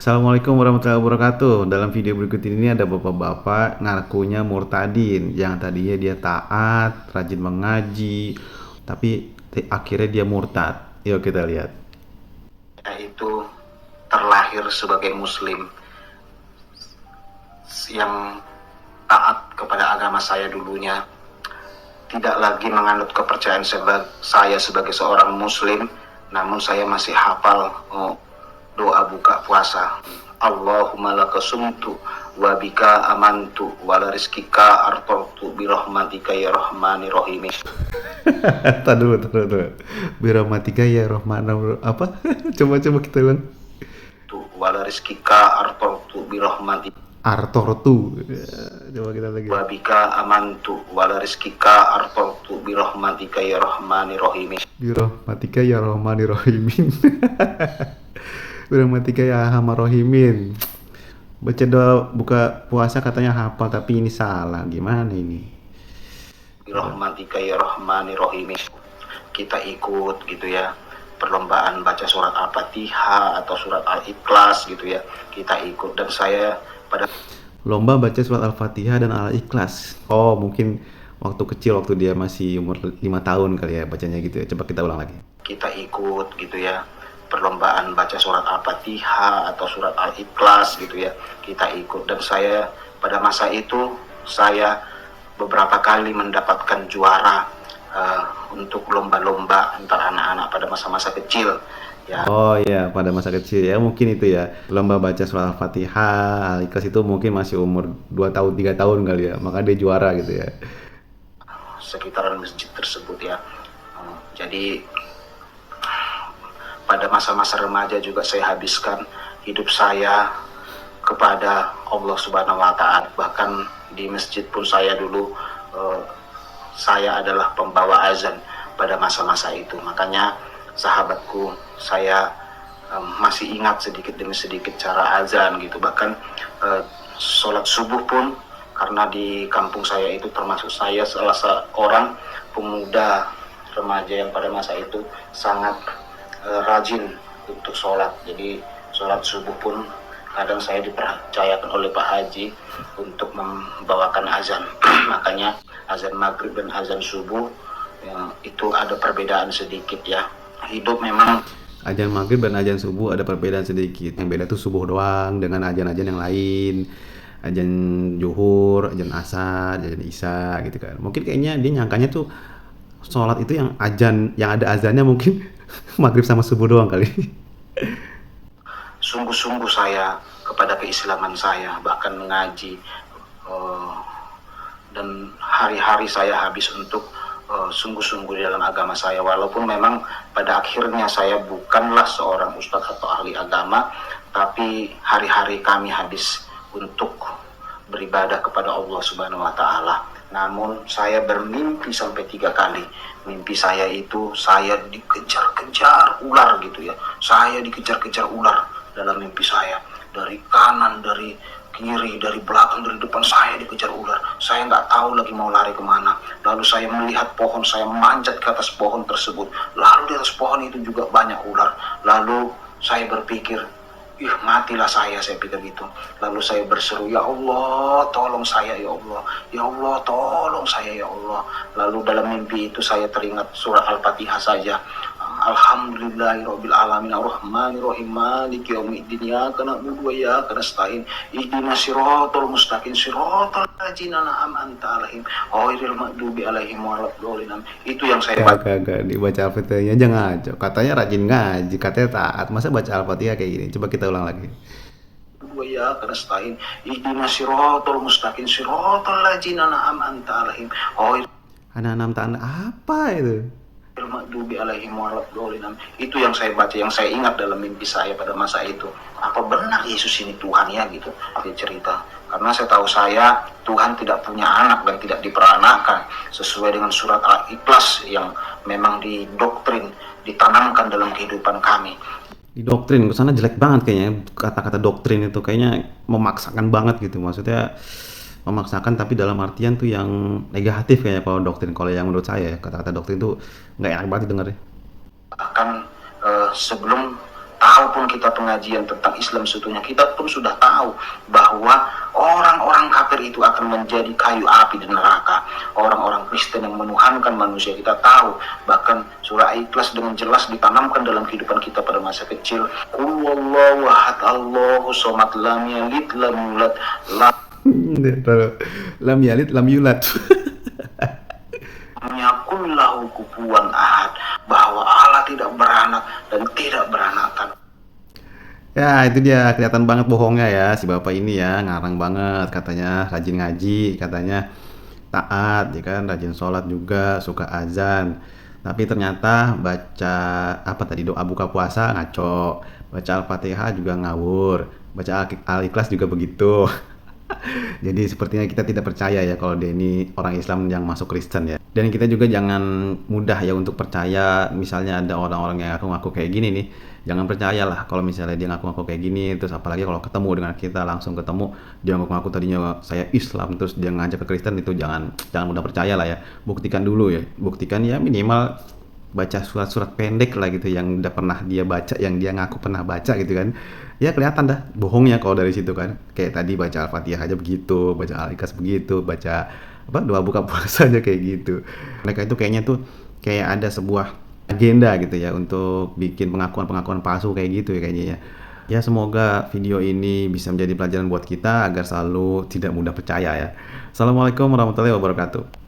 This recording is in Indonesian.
Assalamualaikum warahmatullahi wabarakatuh. Dalam video berikut ini ada bapak-bapak ngakunya murtadin, yang tadinya dia taat, rajin mengaji, tapi akhirnya dia murtad. Yuk kita lihat. Itu terlahir sebagai muslim yang taat kepada agama saya dulunya, tidak lagi menganut kepercayaan saya sebagai seorang muslim, namun saya masih hafal doa buka puasa. Allahumma laka sumtu wa bika amantu wa la rizkika artortu birahmatika ya rahmani rahim. Tadu. Birahmatika ya Rahman apa? Coba kita ulang. Wa la rizkika artortu birahmatika. Artortu. Coba kita lagi. Wabika amantu wala rizkika artortu birahmatika ya rahmani rahim. Birahmatika ya Rahmani Rahimin. Birahmatika ya Arhamar Rahimin. Baca doa buka puasa katanya hafal, tapi ini salah. Gimana ini? Birahmatika ya rahmani rahim. Kita ikut gitu ya, perlombaan baca surat Al-Fatihah atau surat Al-Ikhlas gitu ya. Kita ikut, dan saya pada Lomba baca surat Al-Fatihah dan Al-Ikhlas. Oh, mungkin waktu kecil, waktu dia masih umur 5 tahun kali ya bacanya gitu ya. Coba kita ulang lagi. kita ikut gitu ya, perlombaan baca surat Al-Fatihah atau surat Al-Ikhlas gitu ya. Kita ikut, dan saya pada masa itu saya beberapa kali mendapatkan juara untuk lomba-lomba antar anak-anak pada masa-masa kecil ya. Oh iya, pada masa kecil ya mungkin itu ya. Lomba baca surat Al-Fatihah, Al-Ikhlas itu mungkin masih umur 2 tahun, 3 tahun kali ya. Maka dia juara gitu ya. Sekitaran masjid tersebut ya. Jadi pada masa-masa remaja juga saya habiskan hidup saya kepada Allah Subhanahu wa Ta'ala. Bahkan di masjid pun saya dulu saya adalah pembawa azan pada masa-masa itu. Makanya sahabatku, saya masih ingat sedikit demi sedikit cara azan gitu. Bahkan sholat subuh pun, karena di kampung saya itu termasuk saya salah seorang pemuda remaja yang pada masa itu sangat rajin untuk sholat. Jadi sholat subuh pun kadang saya dipercayakan oleh Pak Haji untuk membawakan azan. Makanya azan maghrib dan azan subuh ya, itu ada perbedaan sedikit ya. Hidup memang Azan maghrib dan azan subuh ada perbedaan sedikit. Yang beda tuh subuh doang dengan azan-azan yang lain. Azan zuhur, azan asar, azan isya gitu kan. Mungkin kayaknya dia nyangkanya tuh sholat itu yang azan, yang ada azannya mungkin maghrib sama subuh doang kali. sungguh-sungguh saya kepada keislaman saya, bahkan mengaji, dan hari-hari saya habis untuk sungguh-sungguh di dalam agama saya. Walaupun memang pada akhirnya saya bukanlah seorang ustadz atau ahli agama, tapi hari-hari kami habis untuk beribadah kepada Allah Subhanahu wa Ta'ala. Namun saya bermimpi sampai 3 kali. Mimpi saya itu saya dikejar-kejar ular gitu ya. Saya dikejar-kejar ular dalam mimpi saya. Dari kanan, dari kiri, dari belakang, dari depan, saya dikejar ular. Saya nggak tahu lagi mau lari kemana. Lalu saya melihat pohon, saya manjat ke atas pohon tersebut. Lalu di atas pohon itu juga banyak ular. Lalu saya berpikir, matilah saya pikir gitu. Lalu saya berseru, ya Allah tolong saya, ya Allah, ya Allah tolong saya, ya Allah. Lalu dalam mimpi itu saya teringat surat Al-Fatihah saja. Alhamdulillahirabbil alamin arrahmanir rahim maliki yaumiddin iyyaka na'budu wa iyyaka nasta'in ihdinas siratal mustaqim siratal ladzina an'amta 'alaihim ghairil maghdubi alaihim waladdallin. Itu yang saya baca. Kagak dibaca Al-Fatihahnya aja ngaco. Katanya rajin ngaji, katanya taat. Masa baca Al-Fatihah kayak gini? Coba kita ulang lagi. Ya karena stain ihdinas siratal mustaqim siratal ladzina an'amta 'alaihim Anak enam tahun apa itu? maghdubi alaihim waladdallin. Itu yang saya baca, yang saya ingat dalam mimpi saya pada masa itu. Apa benar Yesus ini Tuhan ya gitu, dia cerita. Karena saya tahu Tuhan tidak punya anak dan tidak diperanakan sesuai dengan surat Al-Ikhlas yang memang didoktrin, ditanamkan dalam kehidupan kami. Di doktrin kesana jelek banget kayaknya, kata-kata doktrin itu kayaknya memaksakan banget gitu. Maksudnya memaksakan tapi dalam artian tuh yang negatif kayaknya kalau doktrin. Kalau yang menurut saya kata-kata doktrin tuh nggak enak banget dengarnya. Bahkan sebelum tahu pun kita pengajian tentang Islam seutuhnya, kita pun sudah tahu bahwa orang-orang kafir itu akan menjadi kayu api di neraka. Orang-orang Kristen yang menuhankan manusia, kita tahu. Bahkan surah Ikhlas dengan jelas ditanamkan dalam kehidupan kita pada masa kecil. Qul huwallahu ahad, Allahu somad, lam yalid lam yulad, Lam yalid lam yulad. yakun lahu kufuwan ahad, bahwa Allah tidak beranak dan tidak beranakan. Ya, itu dia, kelihatan banget bohongnya ya si bapak ini ya, ngarang banget, katanya rajin ngaji, katanya taat, ya kan, rajin sholat juga, suka azan. Tapi ternyata baca apa tadi, doa buka puasa ngaco, baca Al-Fatihah juga ngawur, baca Al-Ikhlas juga begitu. Jadi sepertinya kita tidak percaya ya kalau dia ini orang Islam yang masuk Kristen ya. Dan kita juga jangan mudah ya untuk percaya, misalnya ada orang-orang yang ngaku-ngaku kayak gini nih. Jangan percayalah kalau misalnya dia ngaku-ngaku kayak gini, terus apalagi kalau ketemu dengan kita, langsung ketemu dia ngaku-ngaku tadinya saya Islam terus dia ngajak ke Kristen, itu jangan mudah percaya lah ya. Buktikan dulu ya. Buktikan ya, minimal baca surat-surat pendek lah gitu yang udah pernah dia baca, yang dia ngaku pernah baca gitu kan. Ya kelihatan dah bohongnya kalau dari situ kan. Kayak tadi baca Al-Fatihah aja begitu, baca Al-Ikhlas begitu, baca apa, doa buka puasa aja kayak gitu. Mereka itu kayaknya tuh kayak ada sebuah agenda gitu ya untuk bikin pengakuan-pengakuan palsu kayak gitu ya kayaknya ya. Ya semoga video ini bisa menjadi pelajaran buat kita agar selalu tidak mudah percaya ya. Assalamualaikum warahmatullahi wabarakatuh.